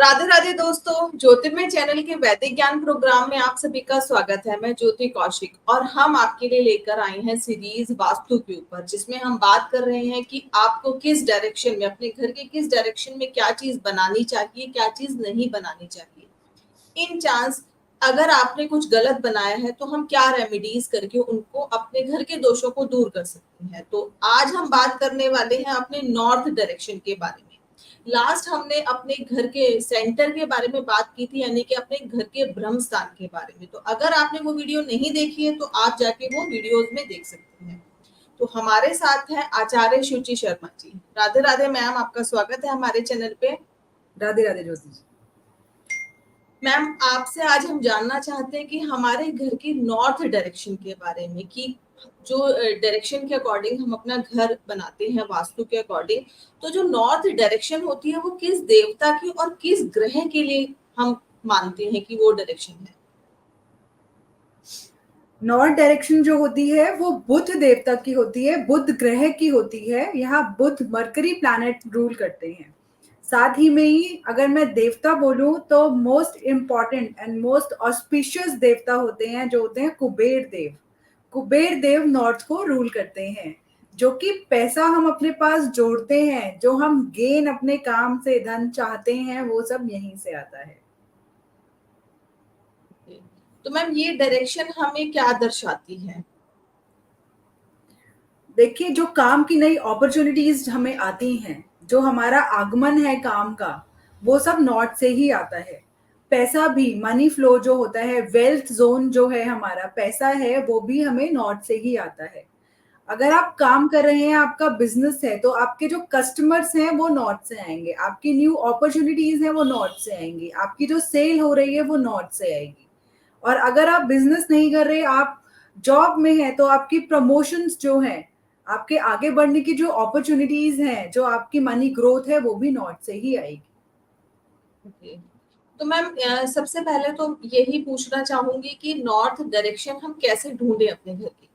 राधे राधे दोस्तों, ज्योतिर्मय चैनल के वैदिक ज्ञान प्रोग्राम में आप सभी का स्वागत है। मैं ज्योति कौशिक और हम आपके लिए लेकर आए हैं सीरीज वास्तु के ऊपर, जिसमें हम बात कर रहे हैं कि आपको किस डायरेक्शन में, अपने घर के किस डायरेक्शन में क्या चीज बनानी चाहिए, क्या चीज नहीं बनानी चाहिए। इन चांस अगर आपने कुछ गलत बनाया है तो हम क्या रेमेडीज करके उनको, अपने घर के दोषों को दूर कर सकते हैं। तो आज हम बात करने वाले हैं अपने नॉर्थ डायरेक्शन के बारे में। लास्ट हमने अपने घर के सेंटर के बारे में बात की थी, यानी कि अपने घर के ब्रह्म स्थान के बारे में। तो अगर आपने वो वीडियो नहीं देखी है तो आप जाके वो वीडियोस में देख सकते हैं। तो हमारे साथ है आचार्य शुचि शर्मा जी। राधे राधे मैम, आपका स्वागत है हमारे चैनल पे। राधे राधे ज्योति जी। मैम, आपसे आज हम जानना चाहते हैं कि हमारे घर की नॉर्थ डायरेक्शन के बारे में, कि जो डायरेक्शन के अकॉर्डिंग हम अपना घर बनाते हैं वास्तु के अकॉर्डिंग, तो जो नॉर्थ डायरेक्शन होती है वो किस देवता की और किस ग्रह के लिए हम मानते हैं कि वो डायरेक्शन है। नॉर्थ डायरेक्शन जो होती है वो बुध देवता की होती है, बुध ग्रह की होती है। यहाँ बुध मरकरी प्लैनेट रूल करते हैं। साथ ही में ही अगर मैं देवता बोलूं तो most important and most auspicious देवता होते हैं, जो होते हैं कुबेर देव। कुबेर देव नॉर्थ को रूल करते हैं, जो कि पैसा हम अपने पास जोड़ते हैं, जो हम गेन अपने काम से धन चाहते हैं, वो सब यहीं से आता है। तो मैम, ये डायरेक्शन हमें क्या दर्शाती है? देखिए, जो काम की नई अपॉर्चुनिटीज हमें आती हैं, जो हमारा आगमन है काम का, वो सब नॉर्थ से ही आता है। पैसा भी, मनी फ्लो जो होता है, वेल्थ जोन जो है हमारा, पैसा है, वो भी हमें नॉर्थ से ही आता है। अगर आप काम कर रहे हैं, आपका बिजनेस है, तो आपके जो कस्टमर्स हैं वो नॉर्थ से आएंगे, आपकी न्यू अपॉर्चुनिटीज हैं वो नॉर्थ से आएंगी, आपकी जो सेल हो रही है वो नॉर्थ से आएगी। और अगर आप बिजनेस नहीं कर रहे, आप जॉब में हैं, तो आपकी प्रमोशंस जो हैं, आपके आगे बढ़ने की जो अपॉर्चुनिटीज हैं, जो आपकी मनी ग्रोथ है, वो भी नॉर्थ से ही आएगी। Okay. तो मैम, सबसे पहले तो यही पूछना चाहूंगी कि नॉर्थ डायरेक्शन हम कैसे ढूंढे अपने घर की।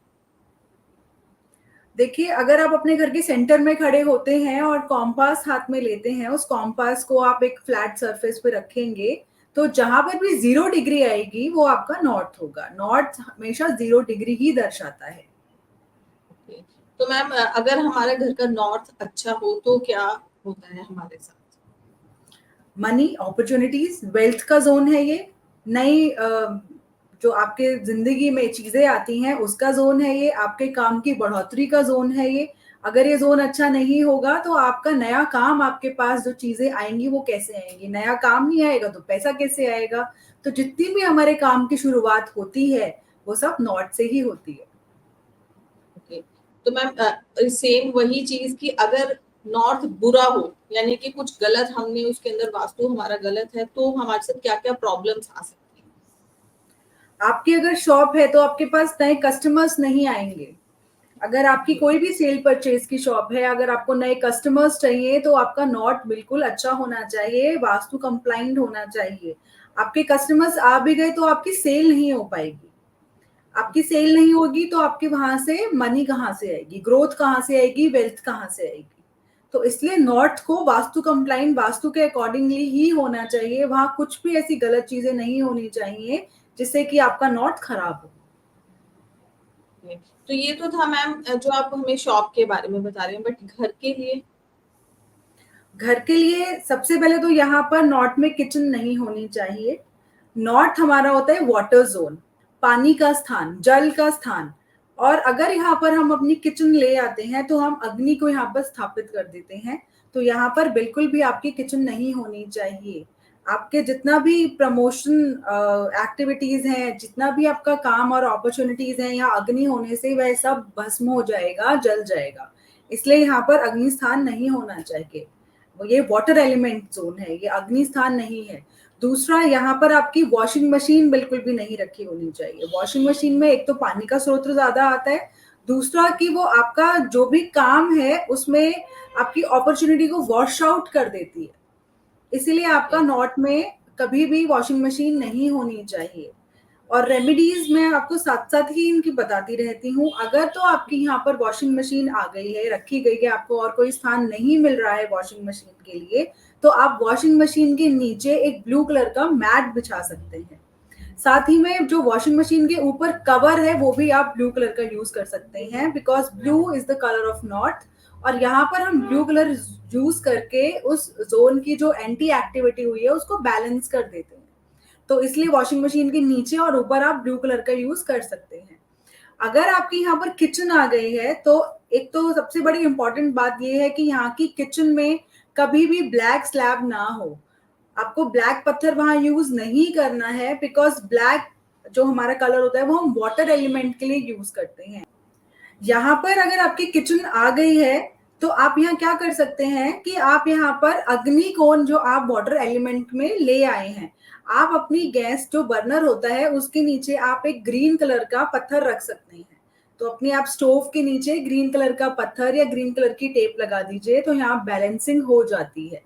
देखिए, अगर आप अपने घर के सेंटर में खड़े होते हैं और कॉम्पास हाथ में लेते हैं, उस कॉम्पास को आप एक फ्लैट सरफेस पे रखेंगे, तो जहां पर भी 0 डिग्री आएगी वो आपका नॉर्थ होगा। नॉर्थ हमेशा 0 डिग्री ही दर्शाता है। Okay. तो मैम, अगर हमारे घर का नॉर्थ अच्छा हो तो क्या होता है हमारे साथ? मनी, अपॉर्चुनिटीज, वेल्थ का जोन है ये। नई जो आपके जिंदगी में चीजें आती हैं उसका जोन है ये। आपके काम की बढ़ोतरी का जोन है ये। अगर ये जोन अच्छा नहीं होगा तो आपका नया काम, आपके पास जो चीजें आएंगी वो कैसे आएंगी? नया काम नहीं आएगा तो पैसा कैसे आएगा? तो जितनी भी हमारे काम की शुरुआत होती है वो सब नॉर्थ से ही होती है। Okay. तो मैम, सेम वही चीज कि अगर नॉर्थ बुरा हो, यानी कि कुछ गलत हमने उसके अंदर, वास्तु हमारा गलत है, तो हमारे साथ क्या क्या प्रॉब्लम्स आ सकती हैं? आपकी अगर शॉप है तो आपके पास नए कस्टमर्स नहीं आएंगे। अगर आपकी कोई भी सेल परचेज की शॉप है, अगर आपको नए कस्टमर्स चाहिए, तो आपका नॉट बिल्कुल अच्छा होना चाहिए, वास्तु कंप्लाइंट होना चाहिए। आपके कस्टमर्स आ भी गए तो आपकी सेल नहीं हो पाएगी। आपकी सेल नहीं होगी तो आपके वहां से मनी कहाँ से आएगी, ग्रोथ कहाँ से आएगी, वेल्थ कहाँ से आएगी? तो इसलिए नॉर्थ को वास्तु कंप्लाइंट, वास्तु के अकॉर्डिंगली ही होना चाहिए। वहां कुछ भी ऐसी गलत चीजें नहीं होनी चाहिए जिससे कि आपका नॉर्थ खराब हो। तो ये तो था मैम, जो आप हमें शॉप के बारे में बता रहे हैं, बट घर के लिए? घर के लिए सबसे पहले तो यहाँ पर नॉर्थ में किचन नहीं होनी चाहिए। नॉर्थ हमारा होता है वाटर जोन, पानी का स्थान, जल का स्थान। और अगर यहाँ पर हम अपनी किचन ले आते हैं तो हम अग्नि को यहाँ पर स्थापित कर देते हैं। तो यहाँ पर बिल्कुल भी आपकी किचन नहीं होनी चाहिए। आपके जितना भी प्रमोशन एक्टिविटीज हैं, जितना भी आपका काम और अपॉर्चुनिटीज हैं, यहाँ अग्नि होने से वह सब भस्म हो जाएगा, जल जाएगा। इसलिए यहाँ पर अग्नि स्थान नहीं होना चाहिए। ये वाटर एलिमेंट जोन है, ये अग्नि स्थान नहीं है। दूसरा, यहाँ पर आपकी वॉशिंग मशीन बिल्कुल भी नहीं रखी होनी चाहिए। वॉशिंग मशीन में एक तो पानी का स्रोत ज्यादा आता है, दूसरा कि वो आपका जो भी काम है उसमें आपकी अपॉर्चुनिटी को वॉश आउट कर देती है। इसीलिए आपका नॉर्थ में कभी भी वॉशिंग मशीन नहीं होनी चाहिए। और रेमेडीज मैं आपको साथ साथ ही इनकी बताती रहती हूँ। अगर तो आपकी यहाँ पर वॉशिंग मशीन आ गई है, रखी गई है, आपको और कोई स्थान नहीं मिल रहा है वॉशिंग मशीन के लिए, तो आप वॉशिंग मशीन के नीचे एक ब्लू कलर का मैट बिछा सकते हैं। साथ ही में जो वॉशिंग मशीन के ऊपर कवर है वो भी आप ब्लू कलर का यूज कर सकते हैं, because blue is the colour of north. और यहाँ पर हम ब्लू कलर यूज करके उस जोन की जो एंटी एक्टिविटी हुई है उसको बैलेंस कर देते हैं। तो इसलिए वॉशिंग मशीन के नीचे और ऊपर आप ब्लू कलर का यूज कर सकते हैं। अगर आपकी यहाँ पर किचन आ गई है तो एक तो सबसे बड़ी इंपॉर्टेंट बात यह है कि यहाँ की किचन में कभी भी ब्लैक स्लैब ना हो। आपको ब्लैक पत्थर वहां यूज नहीं करना है, बिकॉज ब्लैक जो हमारा कलर होता है वो हम वाटर एलिमेंट के लिए यूज करते हैं। यहाँ पर अगर आपकी किचन आ गई है तो आप यहाँ क्या कर सकते हैं कि आप यहाँ पर अग्नि कोण जो आप वाटर एलिमेंट में ले आए हैं, आप अपनी गैस जो बर्नर होता है उसके नीचे आप एक ग्रीन कलर का पत्थर रख सकते हैं। तो अपने आप स्टोव के नीचे ग्रीन कलर का पत्थर या ग्रीन कलर की टेप लगा दीजिए, तो यहाँ बैलेंसिंग हो जाती है।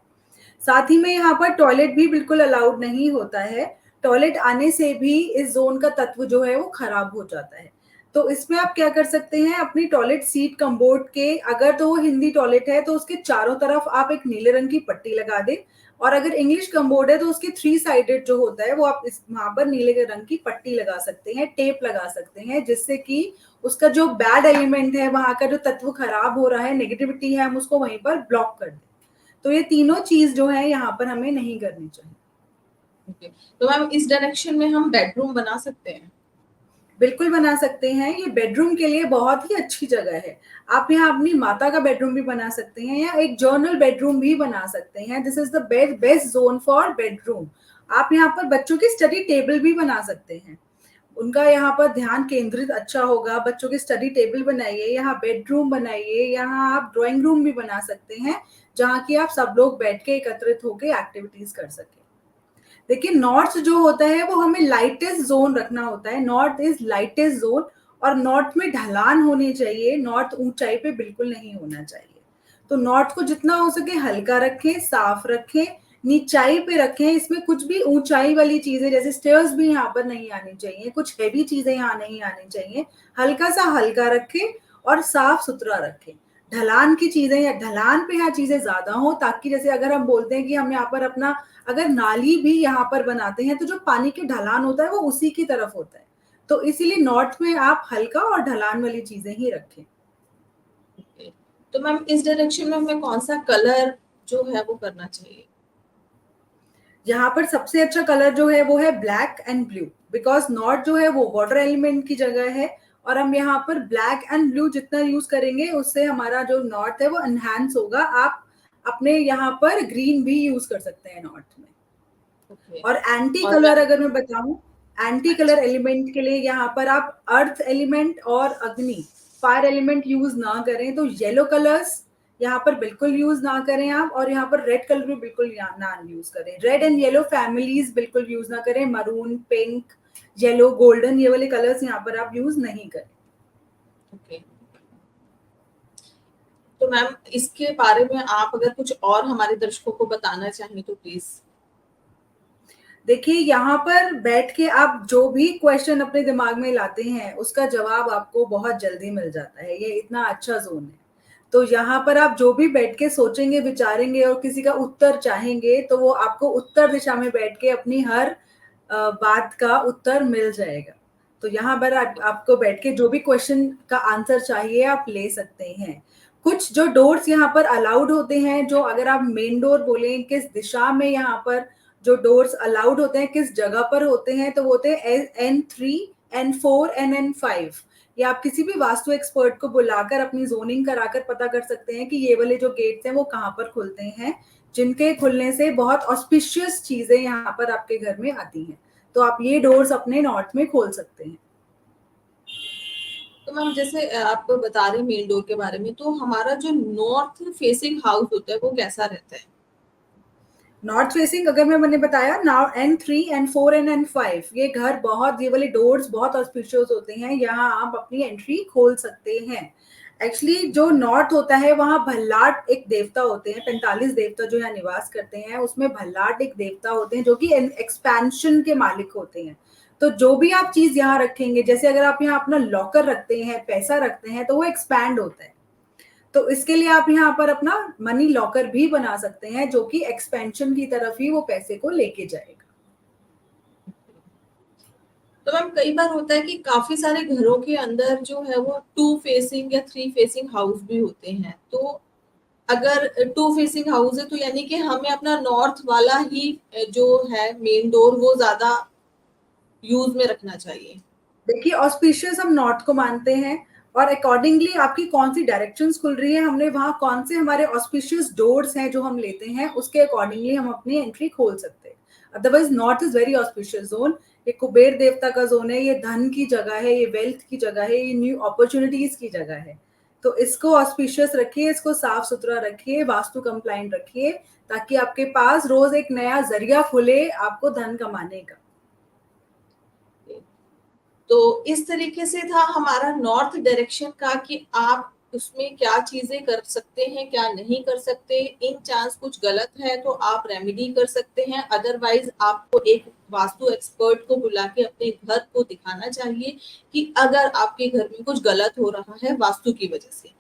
साथ ही में यहाँ पर टॉयलेट भी बिल्कुल अलाउड नहीं होता है। टॉयलेट आने से भी इस जोन का तत्व जो है वो खराब हो जाता है। तो इसमें आप क्या कर सकते हैं, अपनी टॉयलेट सीट कमबोर्ड के, अगर तो वो हिंदी टॉयलेट है तो उसके चारों तरफ आप एक नीले रंग की पट्टी लगा दें, और अगर इंग्लिश कमबोर्ड है तो उसके 3 साइडेड जो होता है वो आप इस वहां पर नीले रंग की पट्टी लगा सकते हैं, टेप लगा सकते हैं, जिससे कि उसका जो बैड एलिमेंट है, वहां का जो तत्व खराब हो रहा है, नेगेटिविटी है, हम उसको वहीं पर ब्लॉक कर दें। तो ये तीनों चीज जो है यहाँ पर हमें नहीं करनी चाहिए। Okay. तो मैम इस डायरेक्शन में हम बेडरूम बना सकते हैं? बिल्कुल बना सकते हैं, ये बेडरूम के लिए बहुत ही अच्छी जगह है। आप यहाँ अपनी माता का बेडरूम भी बना सकते हैं या एक जर्नल बेडरूम भी बना सकते हैं। This is the west zone for bedroom. आप यहाँ पर बच्चों की स्टडी टेबल भी बना सकते हैं, उनका यहाँ पर ध्यान केंद्रित अच्छा होगा। बच्चों की स्टडी टेबल बनाइए, यहाँ बेडरूम बनाइए, यहाँ आप ड्राइंग रूम भी बना सकते हैं, जहाँ की आप सब लोग बैठ के एकत्रित होकर एक्टिविटीज कर सके। देखिए, नॉर्थ जो होता है वो हमें लाइटेस्ट जोन रखना होता है। नॉर्थ इज लाइटेस्ट जोन, और नॉर्थ में ढलान होनी चाहिए, नॉर्थ ऊंचाई पे बिल्कुल नहीं होना चाहिए। तो नॉर्थ को जितना हो सके हल्का रखें, साफ रखें, नीचाई पे रखें। इसमें कुछ भी ऊंचाई वाली चीजें जैसे स्टेयर्स भी यहाँ पर नहीं आनी चाहिए, कुछ हैवी चीजें यहाँ नहीं आनी चाहिए। हल्का सा हल्का रखें और साफ सुथरा रखें। ढलान की चीजें या ढलान पे यहाँ चीजें ज्यादा हो, ताकि जैसे अगर हम बोलते हैं कि हम यहाँ पर अपना अगर नाली भी यहाँ पर बनाते हैं तो जो पानी की ढलान होता है वो उसी की तरफ होता है। तो इसीलिए नॉर्थ में आप हल्का और ढलान वाली चीजें ही रखें। Okay. तो मैम इस डायरेक्शन में हमें कौन सा कलर जो है वो करना चाहिए? यहाँ पर सबसे अच्छा कलर जो है वो है black and blue, because north जो है वो वाटर एलिमेंट की जगह है, और हम यहाँ पर ब्लैक एंड ब्लू जितना यूज करेंगे उससे हमारा जो नॉर्थ है वो एनहांस होगा। आप अपने यहाँ पर ग्रीन भी यूज कर सकते हैं नॉर्थ में। Okay. और एंटी और कलर मैम अगर मैं बताऊं, एंटी कलर एलिमेंट के लिए यहाँ पर आप अर्थ एलिमेंट और अग्नि फायर एलिमेंट यूज ना करें। तो येलो कलर्स यहाँ पर बिल्कुल यूज ना करें आप, और यहाँ पर रेड कलर भी बिल्कुल ना यूज करें। रेड एंड येलो फैमिलीज बिल्कुल यूज ना करें। मरून, पिंक, येलो, गोल्डन, ये वाले कलर्स यहाँ पर आप यूज नहीं करें। Okay. तो मैम इसके बारे में आप अगर कुछ और हमारे दर्शकों को बताना चाहें तो प्लीज। देखिए, यहाँ पर बैठ के आप जो भी क्वेश्चन अपने दिमाग में लाते हैं उसका जवाब आपको बहुत जल्दी मिल जाता है। ये इतना अच्छा जोन है। तो यहाँ पर आप जो भी बैठ के सोचेंगे, विचारेंगे और किसी का उत्तर चाहेंगे तो वो आपको उत्तर दिशा में बैठ के अपनी हर बात का उत्तर मिल जाएगा। तो यहाँ पर आपको बैठ के जो भी क्वेश्चन का आंसर चाहिए आप ले सकते हैं। कुछ जो डोर्स यहाँ पर अलाउड होते हैं, जो अगर आप मेन डोर बोलें किस दिशा में यहाँ पर जो डोर्स अलाउड होते हैं, किस जगह पर होते हैं, तो वो होते हैं N3, N4 एंड N5। या आप किसी भी वास्तु एक्सपर्ट को बुलाकर अपनी जोनिंग कराकर पता कर सकते हैं कि ये वाले जो गेट्स हैं वो कहाँ पर खुलते हैं, जिनके खुलने से बहुत ऑस्पिशियस चीजें यहाँ पर आपके घर में आती हैं। तो आप ये डोर्स अपने नॉर्थ में खोल सकते हैं। तो मैम जैसे आप बता रहे हैं मेन डोर के बारे में, तो हमारा जो नॉर्थ फेसिंग हाउस होता है वो कैसा रहता है? नॉर्थ फेसिंग अगर मैंने बताया now N3, N4 and N5, ये घर बहुत, ये वाले डोर्स बहुत ऑस्पिशियस होते हैं, यहाँ आप अपनी एंट्री खोल सकते हैं। एक्चुअली जो नॉर्थ होता है वहाँ भल्लाट एक देवता होते हैं, 45 देवता जो यहाँ निवास करते हैं, उसमें भल्लाट एक देवता होते हैं जो कि एक्सपेंशन के मालिक होते हैं। तो जो भी आप चीज यहाँ रखेंगे, जैसे अगर आप यहाँ अपना लॉकर रखते हैं, पैसा रखते हैं, तो वो एक्सपैंड होता है। तो इसके लिए आप यहाँ पर अपना मनी लॉकर भी बना सकते हैं, जो कि एक्सपेंशन की तरफ ही वो पैसे को लेके जाएगा। तो मैम कई बार होता है कि काफी सारे घरों के अंदर जो है वो 2 फेसिंग या 3 फेसिंग हाउस भी होते हैं, तो अगर 2 फेसिंग हाउस है तो यानी कि हमें अपना नॉर्थ वाला ही जो है मेन डोर वो ज्यादा यूज में रखना चाहिए। देखिए, ऑस्पिशियस हम नॉर्थ को मानते हैं, और अकॉर्डिंगली आपकी कौन सी डायरेक्शंस खुल रही है, हमने वहां कौन से हमारे ऑस्पिशियस डोर्स हैं जो हम लेते हैं, उसके अकॉर्डिंगली हम अपनी एंट्री खोल सकते हैं। Otherwise north is very auspicious zone. ये कुबेर देवता का जोन है, ये धन की जगह है, ये वेल्थ की जगह है, ये न्यू अपॉर्चुनिटीज की जगह है। तो इसको ऑस्पिशियस रखिए, इसको साफ सुथरा रखिए, वास्तु कंप्लाइंट रखिए, ताकि आपके पास रोज एक नया जरिया खुले आपको धन कमाने का। तो इस तरीके से था हमारा नॉर्थ डायरेक्शन का कि आप उसमें क्या चीजें कर सकते हैं, क्या नहीं कर सकते। इन चांस कुछ गलत है तो आप रेमेडी कर सकते हैं, अदरवाइज आपको एक वास्तु एक्सपर्ट को बुला के अपने घर को दिखाना चाहिए कि अगर आपके घर में कुछ गलत हो रहा है वास्तु की वजह से।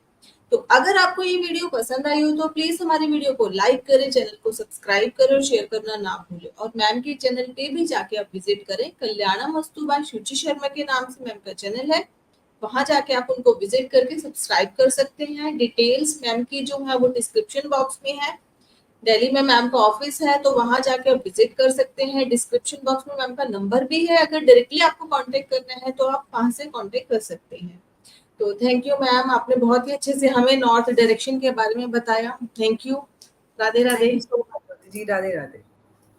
तो अगर आपको ये वीडियो पसंद आई हो तो प्लीज हमारी वीडियो को लाइक करें, चैनल को सब्सक्राइब करें और शेयर करना ना भूलें। और मैम के चैनल पे भी जाके आप विजिट करें, कल्याणमस्तु बाय शुचि शर्मा के नाम से मैम का चैनल है, वहां जाके आप उनको विजिट करके सब्सक्राइब कर सकते हैं। डिटेल्स मैम की जो है वो डिस्क्रिप्शन बॉक्स में है। दिल्ली में मैम का ऑफिस है तो वहां जाके आप विजिट कर सकते हैं। डिस्क्रिप्शन बॉक्स में मैम का नंबर भी है, अगर डायरेक्टली आपको कांटेक्ट करना है तो आप वहां से कांटेक्ट कर सकते हैं। तो थैंक यू मैम, आपने बहुत ही अच्छे से हमें नॉर्थ डायरेक्शन के बारे में बताया। Thank you. Radhe thank Radhe. You so much ji. Radhe Radhe.